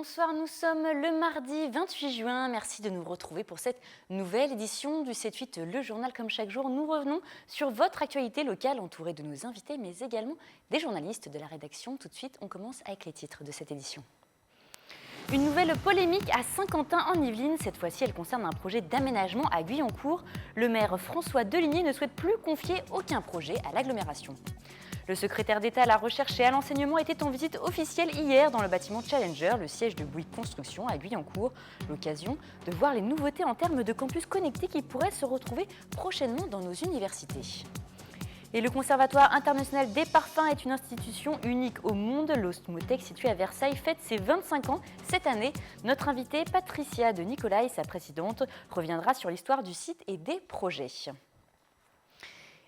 Bonsoir, nous sommes le mardi 28 juin. Merci de nous retrouver pour cette nouvelle édition du 7-8, le journal. Comme chaque jour, nous revenons sur votre actualité locale entourée de nos invités, mais également des journalistes de la rédaction. Tout de suite, on commence avec les titres de cette édition. Une nouvelle polémique à Saint-Quentin en Yvelines. Cette fois-ci, elle concerne un projet d'aménagement à Guyancourt. Le maire François Deligné ne souhaite plus confier aucun projet à l'agglomération. Le secrétaire d'État à la recherche et à l'enseignement était en visite officielle hier dans le bâtiment Challenger, le siège de Bouygues Construction à Guyancourt. L'occasion de voir les nouveautés en termes de campus connectés qui pourraient se retrouver prochainement dans nos universités. Et le Conservatoire international des parfums est une institution unique au monde. L'Osmothèque, située à Versailles, fête ses 25 ans cette année. Notre invitée, Patricia de Nicolai, sa présidente, reviendra sur l'histoire du site et des projets.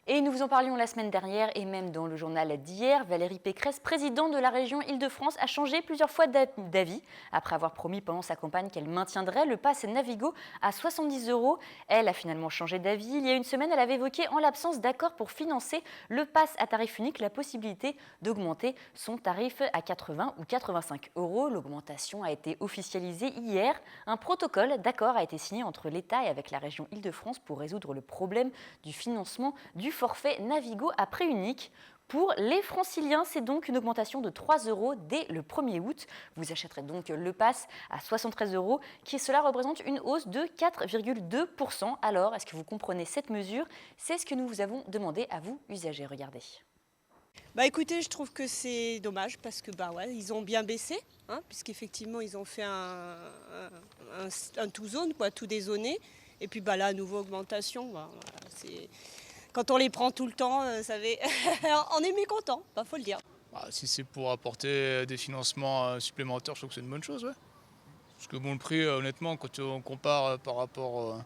Et nous vous en parlions la semaine dernière et même dans le journal d'hier, Valérie Pécresse, présidente de la région Île-de-France, a changé plusieurs fois d'avis après avoir promis pendant sa campagne qu'elle maintiendrait le pass Navigo à 70 €. Elle a finalement changé d'avis. Il y a une semaine, elle avait évoqué, en l'absence d'accord pour financer le pass à tarif unique, la possibilité d'augmenter son tarif à 80 ou 85 €. L'augmentation a été officialisée hier. Un protocole d'accord a été signé entre l'État et avec la région Île-de-France pour résoudre le problème du financement du forfait Navigo à prix unique. Pour les franciliens, c'est donc une augmentation de 3 € dès le 1er août. Vous achèterez donc le pass à 73 €, cela représente une hausse de 4,2%. Alors, est-ce que vous comprenez cette mesure? C'est ce que nous vous avons demandé à vous, usagers. Regardez. Écoutez, je trouve que c'est dommage parce que ils ont bien baissé, puisqu'effectivement ils ont fait un tout zone, tout dézoné. Et puis là, à nouveau augmentation, c'est... Quand on les prend tout le temps, vous savez, on est mécontent, faut le dire. Si c'est pour apporter des financements supplémentaires, je trouve que c'est une bonne chose, ouais. Parce que le prix, honnêtement, quand on compare par rapport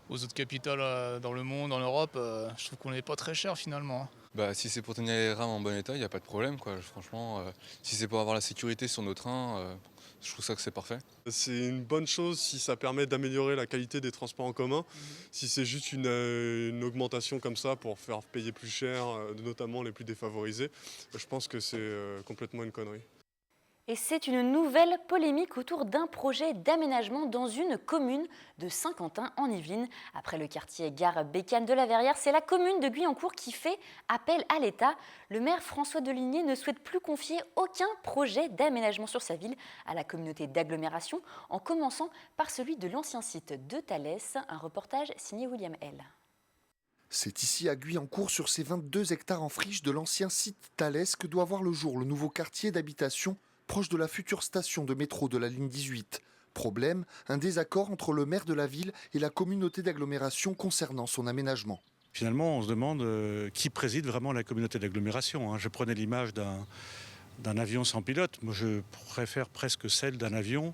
aux autres capitales dans le monde, en Europe, je trouve qu'on n'est pas très cher finalement. Si c'est pour tenir les rames en bon état, il n'y a pas de problème, quoi. Franchement, si c'est pour avoir la sécurité sur nos trains, je trouve ça que c'est parfait. C'est une bonne chose si ça permet d'améliorer la qualité des transports en commun. Si c'est juste une augmentation comme ça pour faire payer plus cher, notamment les plus défavorisés, je pense que c'est complètement une connerie. Et c'est une nouvelle polémique autour d'un projet d'aménagement dans une commune de Saint-Quentin en Yvelines. Après le quartier Gare Bécane de la Verrière, c'est la commune de Guyancourt qui fait appel à l'État. Le maire François Deligné ne souhaite plus confier aucun projet d'aménagement sur sa ville à la communauté d'agglomération, en commençant par celui de l'ancien site de Thalès. Un reportage signé William L. C'est ici à Guyancourt, sur ces 22 hectares en friche de l'ancien site Thalès, que doit voir le jour le nouveau quartier d'habitation proche de la future station de métro de la ligne 18. Problème, un désaccord entre le maire de la ville et la communauté d'agglomération concernant son aménagement. Finalement, on se demande qui préside vraiment la communauté d'agglomération. Je prenais l'image d'un avion sans pilote. Moi, je préfère presque celle d'un avion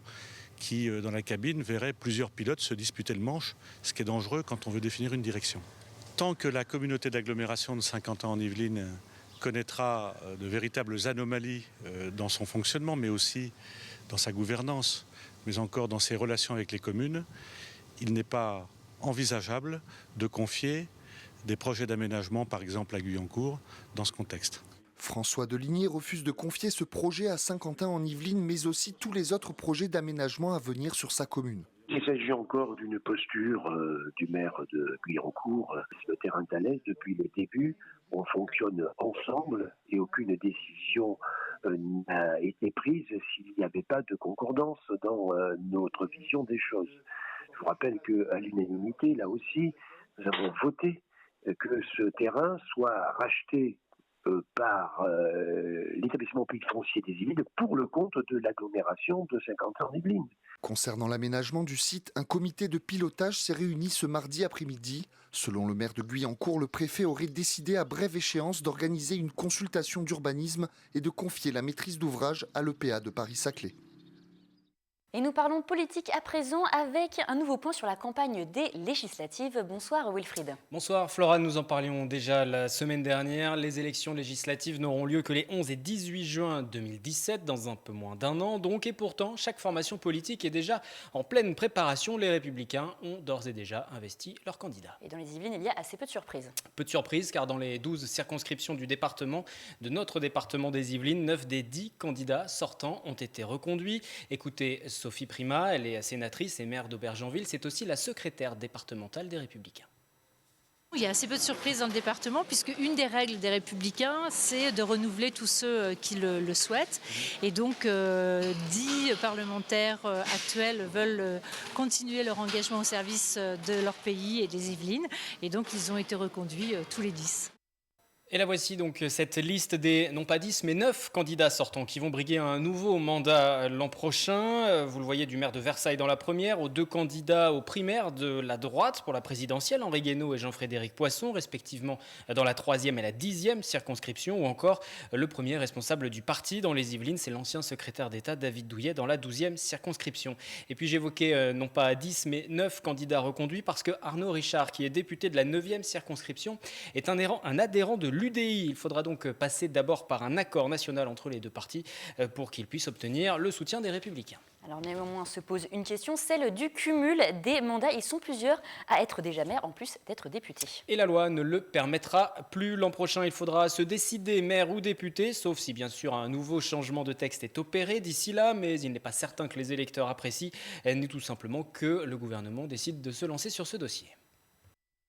qui, dans la cabine, verrait plusieurs pilotes se disputer le manche, ce qui est dangereux quand on veut définir une direction. Tant que la communauté d'agglomération de Saint-Quentin en Yvelines connaîtra de véritables anomalies dans son fonctionnement, mais aussi dans sa gouvernance, mais encore dans ses relations avec les communes, il n'est pas envisageable de confier des projets d'aménagement, par exemple à Guyancourt, dans ce contexte. François Deligné refuse de confier ce projet à Saint-Quentin en Yvelines, mais aussi tous les autres projets d'aménagement à venir sur sa commune. Il s'agit encore d'une posture du maire de Guyancourt. Le terrain de Thalès, depuis le début, on fonctionne ensemble et aucune décision n'a été prise s'il n'y avait pas de concordance dans notre vision des choses. Je vous rappelle qu'à l'unanimité, là aussi, nous avons voté que ce terrain soit racheté par l'établissement public foncier des Yvelines pour le compte de l'agglomération de Saint-Quentin-en-Yvelines. Concernant l'aménagement du site, un comité de pilotage s'est réuni ce mardi après-midi. Selon le maire de Guyancourt, le préfet aurait décidé à brève échéance d'organiser une consultation d'urbanisme et de confier la maîtrise d'ouvrage à l'EPA de Paris-Saclay. Et nous parlons politique à présent avec un nouveau point sur la campagne des législatives. Bonsoir Wilfried. Bonsoir Flora, nous en parlions déjà la semaine dernière. Les élections législatives n'auront lieu que les 11 et 18 juin 2017, dans un peu moins d'un an donc. Et pourtant, chaque formation politique est déjà en pleine préparation. Les Républicains ont d'ores et déjà investi leurs candidats. Et dans les Yvelines, il y a assez peu de surprises. Peu de surprises car dans les 12 circonscriptions du département, de notre département des Yvelines, 9 des 10 candidats sortants ont été reconduits. Écoutez Sophie Primas, elle est sénatrice et maire d'Aubergenville. C'est aussi la secrétaire départementale des Républicains. Il y a assez peu de surprises dans le département puisque une des règles des Républicains, c'est de renouveler tous ceux qui le souhaitent. Et donc 10 parlementaires actuels veulent continuer leur engagement au service de leur pays et des Yvelines. Et donc ils ont été reconduits tous les 10. Et la voici donc cette liste des, non pas 10, mais 9 candidats sortants qui vont briguer un nouveau mandat l'an prochain. Vous le voyez, du maire de Versailles dans la première, aux 2 candidats aux primaires de la droite pour la présidentielle, Henri Guénaud et Jean-Frédéric Poisson, respectivement dans la 3e et la 10e circonscription, ou encore le premier responsable du parti dans les Yvelines, c'est l'ancien secrétaire d'État David Douillet dans la 12e circonscription. Et puis j'évoquais non pas 10, mais 9 candidats reconduits parce que Arnaud Richard, qui est député de la 9e circonscription, est un adhérent de l'UDI. Il faudra donc passer d'abord par un accord national entre les 2 partis pour qu'il puisse obtenir le soutien des Républicains. Alors néanmoins se pose une question, celle du cumul des mandats. Ils sont plusieurs à être déjà maire en plus d'être député. Et la loi ne le permettra plus. L'an prochain, il faudra se décider maire ou député, sauf si bien sûr un nouveau changement de texte est opéré d'ici là, mais il n'est pas certain que les électeurs apprécient, ni tout simplement que le gouvernement décide de se lancer sur ce dossier.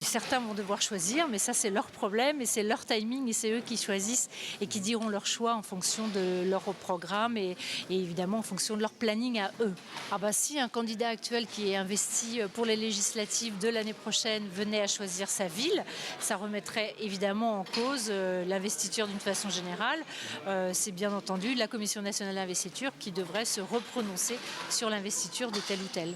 Certains vont devoir choisir, mais ça c'est leur problème et c'est leur timing et c'est eux qui choisissent et qui diront leur choix en fonction de leur programme et évidemment en fonction de leur planning à eux. Ah bah si un candidat actuel qui est investi pour les législatives de l'année prochaine venait à choisir sa ville, ça remettrait évidemment en cause l'investiture d'une façon générale. C'est bien entendu la Commission nationale d'investiture qui devrait se reprononcer sur l'investiture de tel ou tel.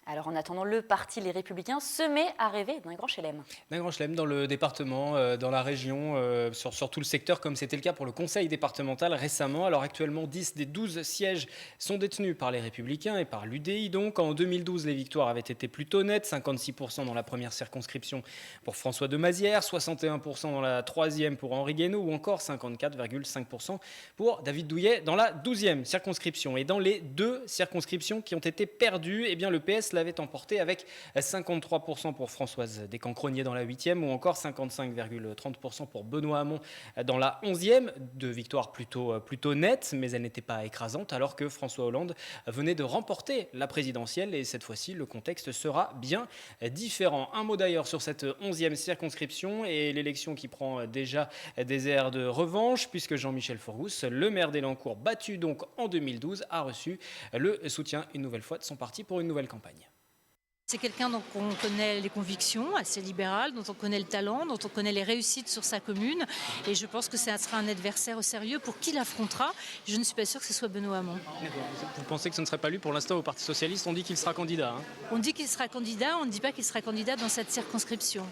Alors en attendant, le parti Les Républicains se met à rêver d'un grand chelem. D'un grand chelem dans le département, dans la région, sur tout le secteur, comme c'était le cas pour le conseil départemental récemment. Alors actuellement, 10 des 12 sièges sont détenus par les Républicains et par l'UDI. Donc en 2012, les victoires avaient été plutôt nettes, 56% dans la première circonscription pour François de Mazières, 61% dans la 3e pour Henri Guénaud ou encore 54,5% pour David Douillet dans la 12e circonscription. Et dans les 2 circonscriptions qui ont été perdues, eh bien le PS l'avait emporté avec 53% pour Françoise Descancronier dans la 8e ou encore 55,30% pour Benoît Hamon dans la 11e. 2 victoires plutôt nettes, mais elles n'étaient pas écrasantes alors que François Hollande venait de remporter la présidentielle et cette fois-ci le contexte sera bien différent. Un mot d'ailleurs sur cette 11e circonscription et l'élection qui prend déjà des airs de revanche puisque Jean-Michel Forgousse, le maire d'Élancourt battu donc en 2012, a reçu le soutien une nouvelle fois de son parti pour une nouvelle campagne. C'est quelqu'un dont on connaît les convictions, assez libéral, dont on connaît le talent, dont on connaît les réussites sur sa commune. Et je pense que ça sera un adversaire au sérieux pour qui l'affrontera. Je ne suis pas sûre que ce soit Benoît Hamon. Vous pensez que ce ne serait pas lui pour l'instant au Parti Socialiste? On dit qu'il sera candidat. On dit qu'il sera candidat, on ne dit pas qu'il sera candidat dans cette circonscription.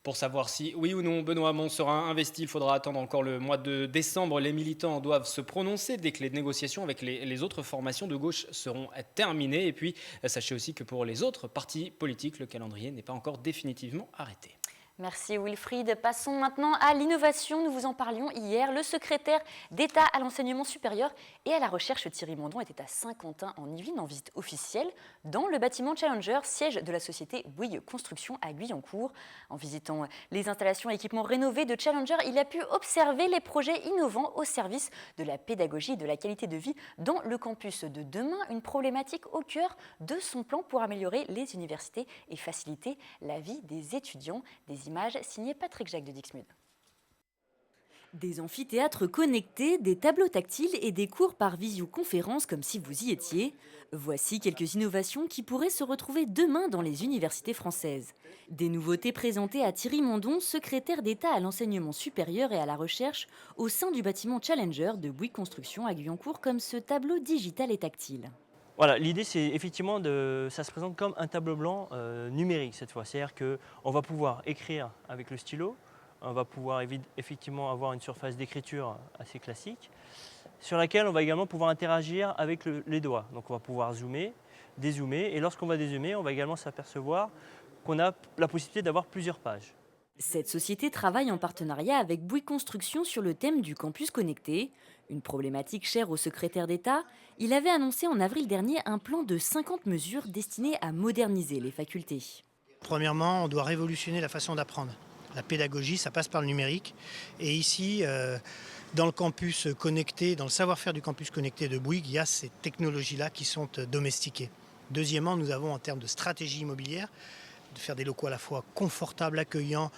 Pour savoir si, oui ou non, Benoît Hamon sera investi, il faudra attendre encore le mois de décembre. Les militants doivent se prononcer dès que les négociations avec les autres formations de gauche seront terminées. Et puis, sachez aussi que pour les autres partis politiques, le calendrier n'est pas encore définitivement arrêté. Merci Wilfried. Passons maintenant à l'innovation. Nous vous en parlions hier. Le secrétaire d'État à l'enseignement supérieur et à la recherche, Thierry Mandon, était à Saint-Quentin en Yvelines en visite officielle dans le bâtiment Challenger, siège de la société Bouygues Construction à Guyancourt. En visitant les installations et équipements rénovés de Challenger, il a pu observer les projets innovants au service de la pédagogie et de la qualité de vie dans le campus de demain. Une problématique au cœur de son plan pour améliorer les universités et faciliter la vie des étudiants. Des images signées Patrick Jacques de Dixmude. Des amphithéâtres connectés, des tableaux tactiles et des cours par visioconférence comme si vous y étiez. Voici quelques innovations qui pourraient se retrouver demain dans les universités françaises. Des nouveautés présentées à Thierry Mandon, secrétaire d'État à l'enseignement supérieur et à la recherche, au sein du bâtiment Challenger de Bouygues Construction à Guyancourt, comme ce tableau digital et tactile. Voilà, l'idée c'est effectivement ça se présente comme un tableau blanc numérique cette fois. C'est-à-dire qu'on va pouvoir écrire avec le stylo, on va pouvoir effectivement avoir une surface d'écriture assez classique. sur laquelle on va également pouvoir interagir avec les doigts. Donc on va pouvoir zoomer, dézoomer, et lorsqu'on va dézoomer, on va également s'apercevoir qu'on a la possibilité d'avoir plusieurs pages. Cette société travaille en partenariat avec Bouygues Construction sur le thème du campus connecté. Une problématique chère au secrétaire d'État, il avait annoncé en avril dernier un plan de 50 mesures destinées à moderniser les facultés. Premièrement, on doit révolutionner la façon d'apprendre. La pédagogie, ça passe par le numérique. Et ici, dans le campus connecté, dans le savoir-faire du campus connecté de Bouygues, il y a ces technologies-là qui sont domestiquées. Deuxièmement, nous avons en termes de stratégie immobilière, de faire des locaux à la fois confortables, accueillants,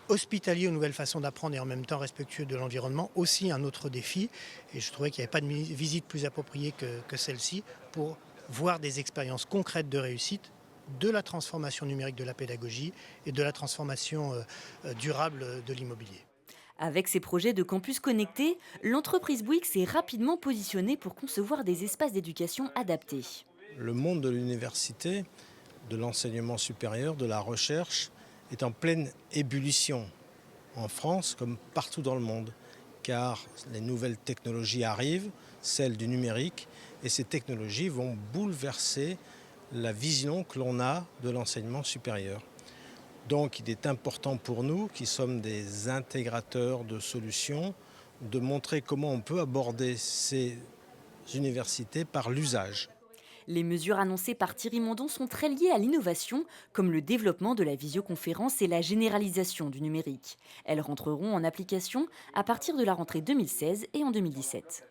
hospitaliers aux nouvelles façons d'apprendre et en même temps respectueux de l'environnement, aussi un autre défi. Et je trouvais qu'il n'y avait pas de visite plus appropriée que celle-ci pour voir des expériences concrètes de réussite de la transformation numérique de la pédagogie et de la transformation durable de l'immobilier. Avec ses projets de campus connectés, l'entreprise Bouygues s'est rapidement positionnée pour concevoir des espaces d'éducation adaptés. Le monde de l'université, de l'enseignement supérieur, de la recherche est en pleine ébullition en France comme partout dans le monde, car les nouvelles technologies arrivent, celles du numérique, et ces technologies vont bouleverser la vision que l'on a de l'enseignement supérieur. Donc il est important pour nous, qui sommes des intégrateurs de solutions, de montrer comment on peut aborder ces universités par l'usage. Les mesures annoncées par Thierry Mondon sont très liées à l'innovation, comme le développement de la visioconférence et la généralisation du numérique. Elles rentreront en application à partir de la rentrée 2016 et en 2017.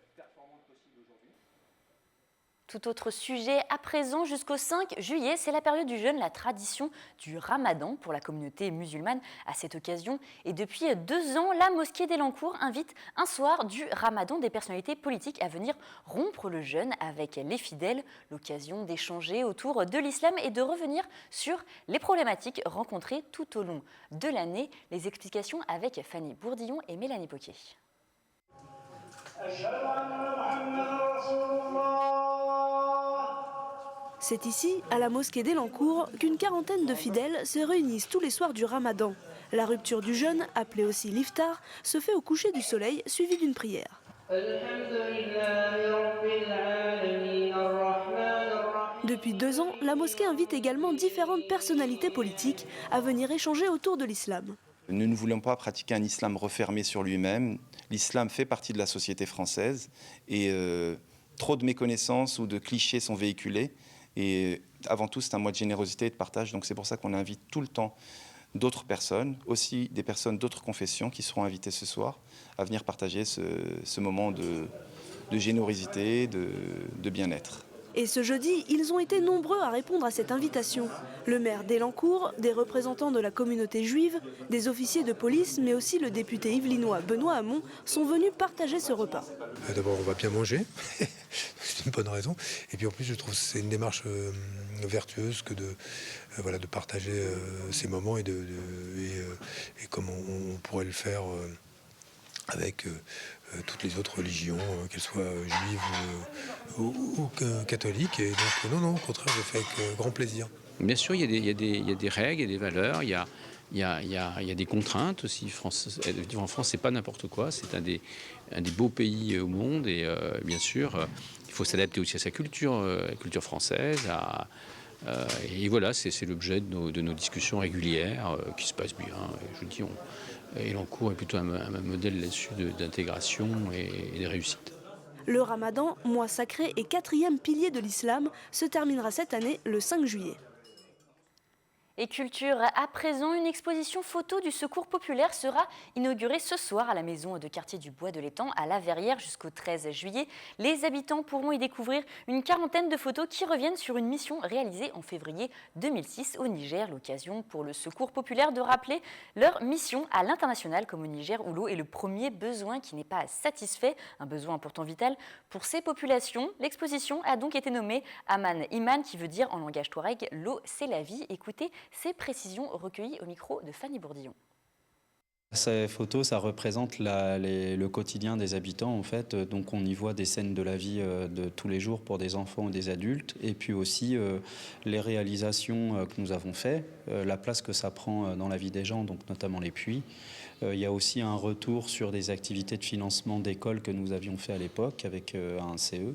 Tout autre sujet à présent, jusqu'au 5 juillet, c'est la période du jeûne, la tradition du ramadan pour la communauté musulmane à cette occasion. Et depuis 2 ans, la mosquée d'Elancourt invite un soir du ramadan des personnalités politiques à venir rompre le jeûne avec les fidèles. L'occasion d'échanger autour de l'islam et de revenir sur les problématiques rencontrées tout au long de l'année. Les explications avec Fanny Bourdillon et Mélanie Poquet. C'est ici, à la mosquée d'Elancourt, qu'une quarantaine de fidèles se réunissent tous les soirs du ramadan. La rupture du jeûne, appelée aussi l'iftar, se fait au coucher du soleil, suivie d'une prière. Depuis 2 ans, la mosquée invite également différentes personnalités politiques à venir échanger autour de l'islam. Nous ne voulons pas pratiquer un islam refermé sur lui-même. L'islam fait partie de la société française et trop de méconnaissances ou de clichés sont véhiculés. Et avant tout, c'est un mois de générosité et de partage. Donc c'est pour ça qu'on invite tout le temps d'autres personnes, aussi des personnes d'autres confessions qui seront invitées ce soir à venir partager ce moment de générosité, de bien-être. Et ce jeudi, ils ont été nombreux à répondre à cette invitation. Le maire d'Elancourt, des représentants de la communauté juive, des officiers de police, mais aussi le député yvelinois Benoît Hamon sont venus partager ce repas. D'abord, on va bien manger, c'est une bonne raison. Et puis en plus, je trouve que c'est une démarche vertueuse que de partager ces moments et comme on pourrait le faire avec toutes les autres religions, qu'elles soient juives ou catholiques. Et donc, non, au contraire, je fais avec grand plaisir. Bien sûr, il y a des règles, il y a des valeurs, il y a des contraintes aussi. Vivre en France, c'est pas n'importe quoi. C'est un des beaux pays au monde. Et bien sûr, il faut s'adapter aussi à sa culture, la culture française. Et voilà, c'est l'objet de nos discussions régulières qui se passent bien. Et je dis, Elancourt est plutôt un modèle là-dessus d'intégration et de réussite. Le ramadan, mois sacré et 4e pilier de l'islam, se terminera cette année le 5 juillet. Et culture, à présent, une exposition photo du Secours populaire sera inaugurée ce soir à la maison de quartier du Bois de l'Étang à La Verrière jusqu'au 13 juillet. Les habitants pourront y découvrir une quarantaine de photos qui reviennent sur une mission réalisée en février 2006 au Niger. L'occasion pour le Secours populaire de rappeler leur mission à l'international comme au Niger où l'eau est le premier besoin qui n'est pas satisfait, un besoin pourtant vital pour ces populations. L'exposition a donc été nommée Aman Iman qui veut dire en langage touareg l'eau c'est la vie. Écoutez ces précisions recueillies au micro de Fanny Bourdillon. Ces photos, ça représente le quotidien des habitants, en fait. Donc, on y voit des scènes de la vie de tous les jours pour des enfants ou des adultes. Et puis aussi, les réalisations que nous avons faites, la place que ça prend dans la vie des gens, donc notamment les puits. Il y a aussi un retour sur des activités de financement d'école que nous avions fait à l'époque avec un CE.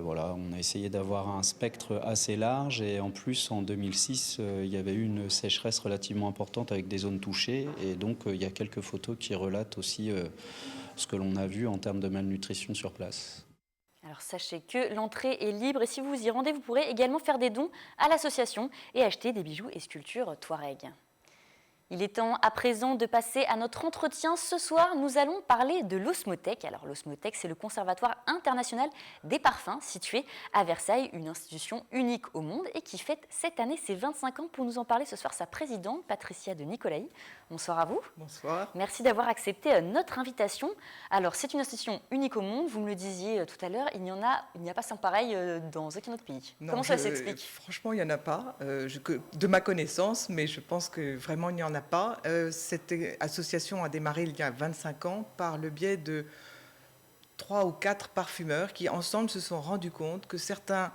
Voilà, on a essayé d'avoir un spectre assez large et en plus en 2006 il y avait eu une sécheresse relativement importante avec des zones touchées et donc il y a quelques photos qui relatent aussi ce que l'on a vu en termes de malnutrition sur place. Alors sachez que l'entrée est libre et si vous y rendez, vous pourrez également faire des dons à l'association et acheter des bijoux et sculptures Touareg. Il est temps à présent de passer à notre entretien. Ce soir, nous allons parler de l'Osmothèque. Alors l'Osmothèque, c'est le Conservatoire international des parfums situé à Versailles, une institution unique au monde et qui fête cette année ses 25 ans. Pour nous en parler ce soir, sa présidente, Patricia de Nicolaï. Bonsoir à vous. Bonsoir. Merci d'avoir accepté notre invitation. Alors c'est une institution unique au monde, vous me le disiez tout à l'heure, il n'y a pas sans pareil dans aucun autre pays. Non, comment ça s'explique? Franchement, il n'y en a pas, de ma connaissance, mais je pense que vraiment il n'y en a pas. Cette association a démarré il y a 25 ans par le biais de 3 ou 4 parfumeurs qui ensemble se sont rendus compte que certains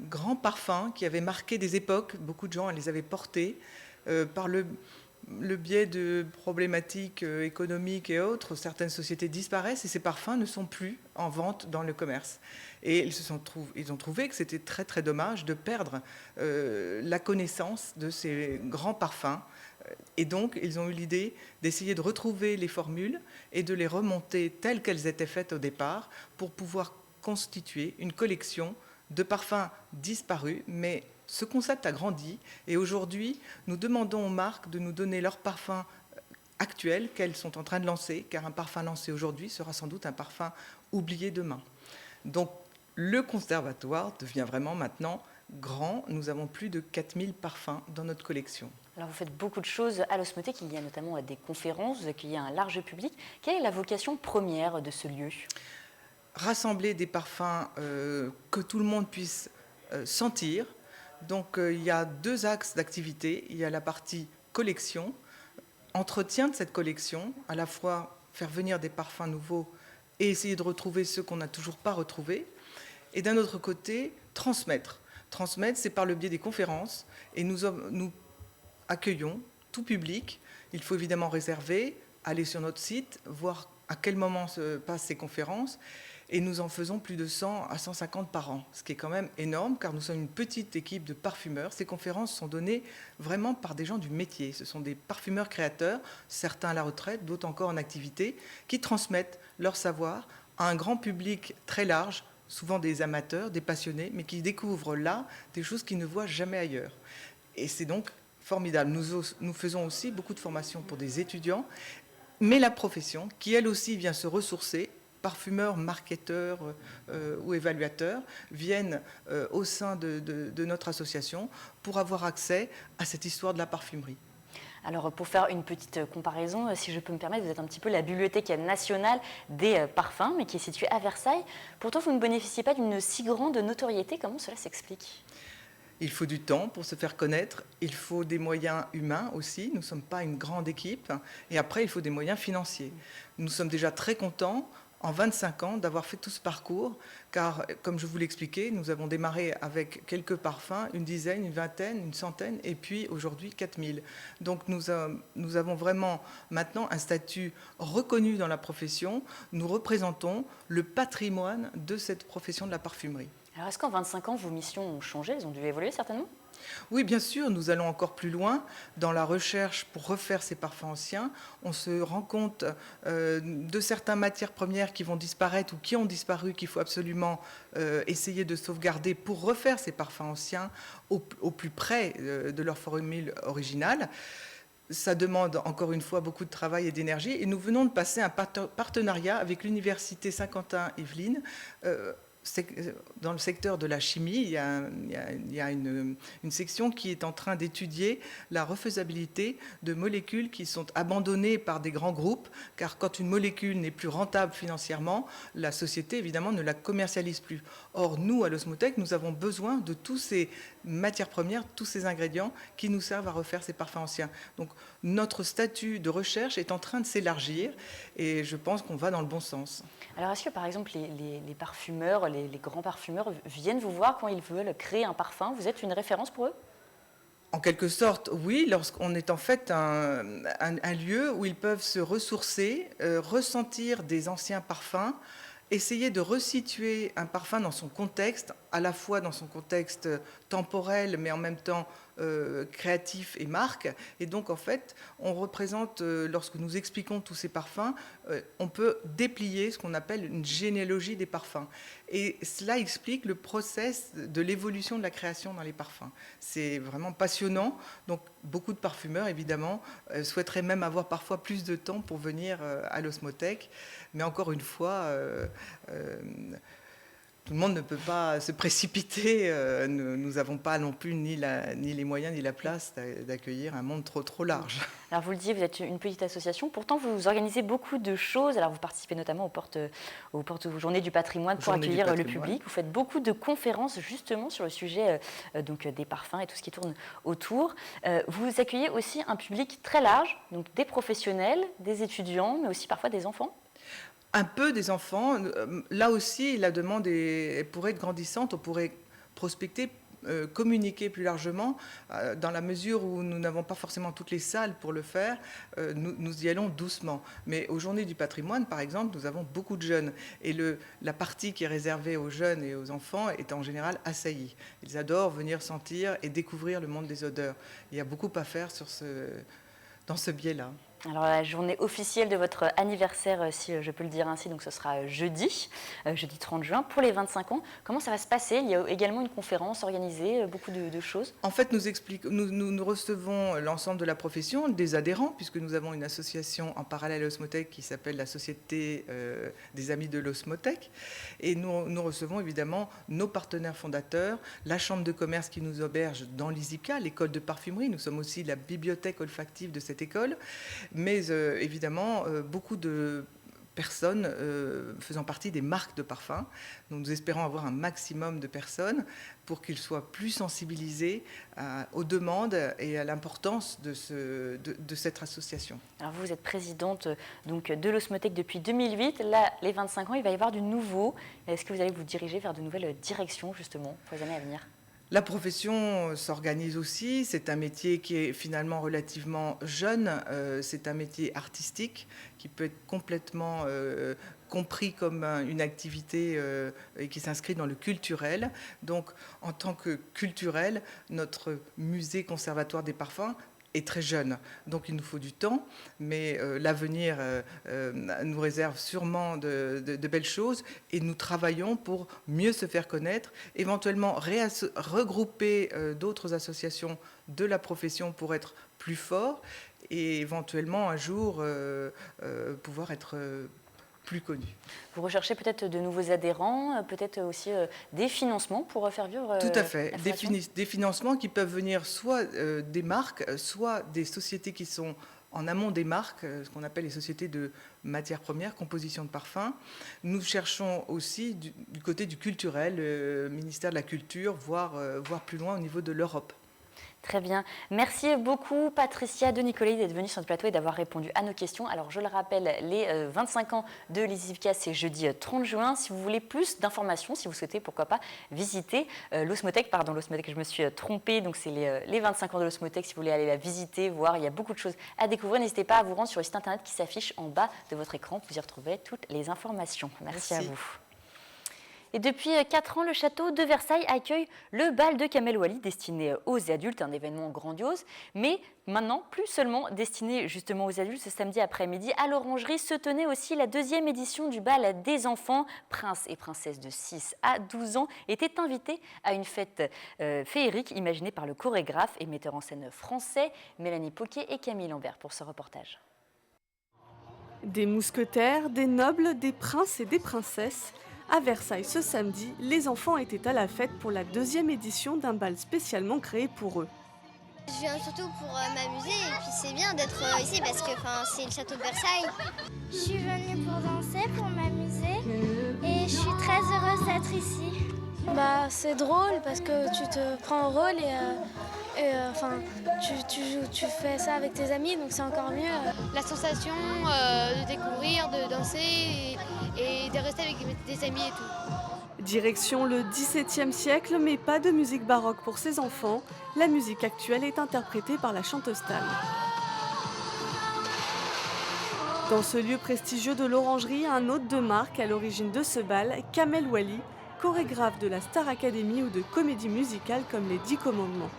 grands parfums qui avaient marqué des époques, beaucoup de gens les avaient portés, par le biais de problématiques économiques et autres, certaines sociétés disparaissent et ces parfums ne sont plus en vente dans le commerce. Et ils ont trouvé que c'était très très dommage de perdre la connaissance de ces grands parfums. Et donc, ils ont eu l'idée d'essayer de retrouver les formules et de les remonter telles qu'elles étaient faites au départ pour pouvoir constituer une collection de parfums disparus, mais ce concept a grandi et aujourd'hui, nous demandons aux marques de nous donner leurs parfums actuels qu'elles sont en train de lancer, car un parfum lancé aujourd'hui sera sans doute un parfum oublié demain. Donc, le conservatoire devient vraiment maintenant grand. Nous avons plus de 4000 parfums dans notre collection. Alors vous faites beaucoup de choses à l'Osmothèque, il y a notamment des conférences, vous accueillez un large public. Quelle est la vocation première de ce lieu? Rassembler des parfums que tout le monde puisse sentir. Donc il y a 2 axes d'activité. Il y a la partie collection, entretien de cette collection, à la fois faire venir des parfums nouveaux et essayer de retrouver ceux qu'on n'a toujours pas retrouvés. Et d'un autre côté, transmettre. Transmettre, c'est par le biais des conférences. Et nous accueillons tout public. Il faut évidemment réserver, aller sur notre site, voir à quel moment se passent ces conférences. Et nous en faisons plus de 100 à 150 par an, ce qui est quand même énorme, car nous sommes une petite équipe de parfumeurs. Ces conférences sont données vraiment par des gens du métier. Ce sont des parfumeurs créateurs, certains à la retraite, d'autres encore en activité, qui transmettent leur savoir à un grand public très large, souvent des amateurs, des passionnés, mais qui découvrent là des choses qu'ils ne voient jamais ailleurs. Et c'est donc formidable. Nous faisons aussi beaucoup de formations pour des étudiants, mais la profession, qui elle aussi vient se ressourcer, parfumeurs, marketeurs ou évaluateurs, viennent au sein de notre association pour avoir accès à cette histoire de la parfumerie. Alors pour faire une petite comparaison, si je peux me permettre, vous êtes un petit peu la bibliothèque nationale des parfums, mais qui est située à Versailles. Pourtant, vous ne bénéficiez pas d'une si grande notoriété. Comment cela s'explique ? Il faut du temps pour se faire connaître, il faut des moyens humains aussi, nous ne sommes pas une grande équipe, et après il faut des moyens financiers. Nous sommes déjà très contents en 25 ans d'avoir fait tout ce parcours, car comme je vous l'expliquais, nous avons démarré avec quelques parfums, une dizaine, une vingtaine, une centaine, et puis aujourd'hui 4000. Donc nous avons vraiment maintenant un statut reconnu dans la profession, nous représentons le patrimoine de cette profession de la parfumerie. Alors est-ce qu'en 25 ans, vos missions ont changé? Elles ont dû évoluer certainement? Oui, bien sûr, nous allons encore plus loin dans la recherche pour refaire ces parfums anciens. On se rend compte de certaines matières premières qui vont disparaître ou qui ont disparu, qu'il faut absolument essayer de sauvegarder pour refaire ces parfums anciens au plus près de leur formule originale. Ça demande encore une fois beaucoup de travail et d'énergie. Et nous venons de passer un partenariat avec l'Université Saint-Quentin-Yvelines. Dans le secteur de la chimie, il y a une section qui est en train d'étudier la refaisabilité de molécules qui sont abandonnées par des grands groupes, car quand une molécule n'est plus rentable financièrement, la société évidemment ne la commercialise plus. Or, nous, à l'Osmothèque, nous avons besoin de tous ces matières premières, tous ces ingrédients qui nous servent à refaire ces parfums anciens. Donc notre statut de recherche est en train de s'élargir et je pense qu'on va dans le bon sens. Alors est-ce que par exemple les parfumeurs, les grands parfumeurs viennent vous voir quand ils veulent créer un parfum? Vous êtes une référence pour eux? En quelque sorte, oui, lorsqu'on est en fait un lieu où ils peuvent se ressourcer, ressentir des anciens parfums, essayer de resituer un parfum dans son contexte, à la fois dans son contexte temporel, mais en même temps créatif et marque. Et donc, en fait, on représente, lorsque nous expliquons tous ces parfums, on peut déplier ce qu'on appelle une généalogie des parfums. Et cela explique le process de l'évolution de la création dans les parfums. C'est vraiment passionnant. Donc, beaucoup de parfumeurs, évidemment, souhaiteraient même avoir parfois plus de temps pour venir à l'Osmothèque. Mais encore une fois, tout le monde ne peut pas se précipiter. Nous n'avons pas non plus ni les moyens ni la place d'accueillir un monde trop large. Alors vous le disiez, vous êtes une petite association. Pourtant, vous organisez beaucoup de choses. Alors vous participez notamment aux Journées du patrimoine pour accueillir le public. Vous faites beaucoup de conférences justement sur le sujet donc, des parfums et tout ce qui tourne autour. Vous accueillez aussi un public très large, donc des professionnels, des étudiants, mais aussi parfois des enfants. Un peu des enfants. Là aussi, la demande pourrait être grandissante. On pourrait prospecter, communiquer plus largement. Dans la mesure où nous n'avons pas forcément toutes les salles pour le faire, nous y allons doucement. Mais aux Journées du patrimoine, par exemple, nous avons beaucoup de jeunes. Et la partie qui est réservée aux jeunes et aux enfants est en général assaillie. Ils adorent venir sentir et découvrir le monde des odeurs. Il y a beaucoup à faire dans ce biais-là. Alors la journée officielle de votre anniversaire, si je peux le dire ainsi, donc ce sera jeudi 30 juin, pour les 25 ans. Comment ça va se passer? Il y a également une conférence organisée, beaucoup de choses. En fait, nous recevons l'ensemble de la profession, des adhérents, puisque nous avons une association en parallèle à l'Osmothèque qui s'appelle la Société des Amis de l'Osmothèque. Et nous recevons évidemment nos partenaires fondateurs, la Chambre de commerce qui nous héberge dans l'ISIPCA, l'école de parfumerie. Nous sommes aussi la bibliothèque olfactive de cette école. Mais évidemment, beaucoup de personnes faisant partie des marques de parfums. Donc, nous espérons avoir un maximum de personnes pour qu'ils soient plus sensibilisés aux demandes et à l'importance de cette association. Alors vous êtes présidente donc, de l'Osmothèque depuis 2008. Là, les 25 ans, il va y avoir du nouveau. Est-ce que vous allez vous diriger vers de nouvelles directions, justement, pour les années à venir ? La profession s'organise aussi. C'est un métier qui est finalement relativement jeune. C'est un métier artistique qui peut être complètement compris comme une activité et qui s'inscrit dans le culturel. Donc, en tant que culturel, notre musée conservatoire des parfums est très jeune. Donc il nous faut du temps, mais l'avenir nous réserve sûrement de belles choses et nous travaillons pour mieux se faire connaître, éventuellement regrouper d'autres associations de la profession pour être plus forts et éventuellement un jour pouvoir être plus connu. Vous recherchez peut-être de nouveaux adhérents, peut-être aussi des financements pour faire vivre Tout à fait, des financements qui peuvent venir soit des marques, soit des sociétés qui sont en amont des marques, ce qu'on appelle les sociétés de matières premières, composition de parfums. Nous cherchons aussi du côté du culturel, le ministère de la Culture, voire plus loin au niveau de l'Europe. Très bien. Merci beaucoup Patricia de Nicolai d'être venue sur notre plateau et d'avoir répondu à nos questions. Alors je le rappelle, les 25 ans de l'ISIPCA, c'est jeudi 30 juin. Si vous voulez plus d'informations, si vous souhaitez, pourquoi pas, visiter l'Osmothèque. Pardon, l'Osmothèque, je me suis trompée. Donc c'est les 25 ans de l'Osmothèque. Si vous voulez aller la visiter, voir, il y a beaucoup de choses à découvrir. N'hésitez pas à vous rendre sur le site internet qui s'affiche en bas de votre écran. Vous y retrouverez toutes les informations. Merci. À vous. Et depuis 4 ans, le château de Versailles accueille le bal de Kamel Ouali destiné aux adultes, un événement grandiose, mais maintenant plus seulement destiné justement aux adultes. Ce samedi après-midi, à l'Orangerie se tenait aussi la 2e édition du bal des enfants. Princes et princesses de 6 à 12 ans étaient invités à une fête féerique imaginée par le chorégraphe et metteur en scène français Mélanie Poquet et Camille Lambert pour ce reportage. Des mousquetaires, des nobles, des princes et des princesses. À Versailles ce samedi, les enfants étaient à la fête pour la 2e édition d'un bal spécialement créé pour eux. Je viens surtout pour m'amuser et puis c'est bien d'être ici parce que c'est le château de Versailles. Je suis venue pour danser, pour m'amuser et je suis très heureuse d'être ici. Bah, c'est drôle parce que tu te prends en rôle tu fais ça avec tes amis, donc c'est encore mieux. La sensation de découvrir, de danser et de rester avec des amis et tout. Direction le XVIIe siècle, mais pas de musique baroque pour ces enfants. La musique actuelle est interprétée par la chanteuse Tal. Dans ce lieu prestigieux de l'Orangerie, un hôte de marque à l'origine de ce bal, Kamel Wally, chorégraphe de la Star Academy ou de comédies musicales comme les 10 Commandements.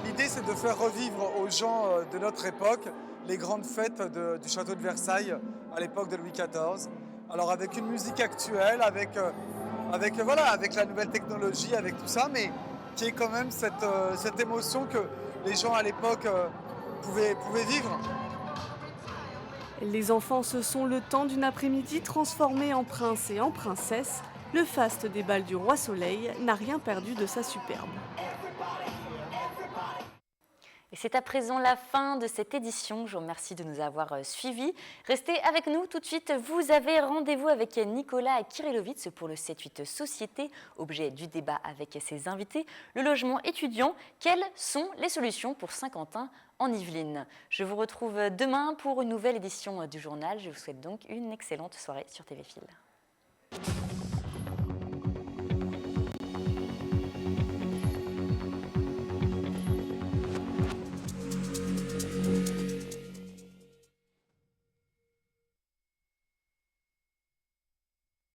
L'idée, c'est de faire revivre aux gens de notre époque les grandes fêtes du château de Versailles à l'époque de Louis XIV. Alors avec une musique actuelle, avec la nouvelle technologie, avec tout ça, mais qui est quand même cette émotion que les gens à l'époque pouvaient vivre. Les enfants se sont le temps d'une après-midi transformés en princes et en princesses. Le faste des bals du Roi Soleil n'a rien perdu de sa superbe. Et c'est à présent la fin de cette édition. Je vous remercie de nous avoir suivis. Restez avec nous tout de suite. Vous avez rendez-vous avec Nicolas Kirillovitz pour le 7-8 Société, objet du débat avec ses invités. Le logement étudiant, quelles sont les solutions pour Saint-Quentin en Yvelines? Je vous retrouve demain pour une nouvelle édition du journal. Je vous souhaite donc une excellente soirée sur TV Fil.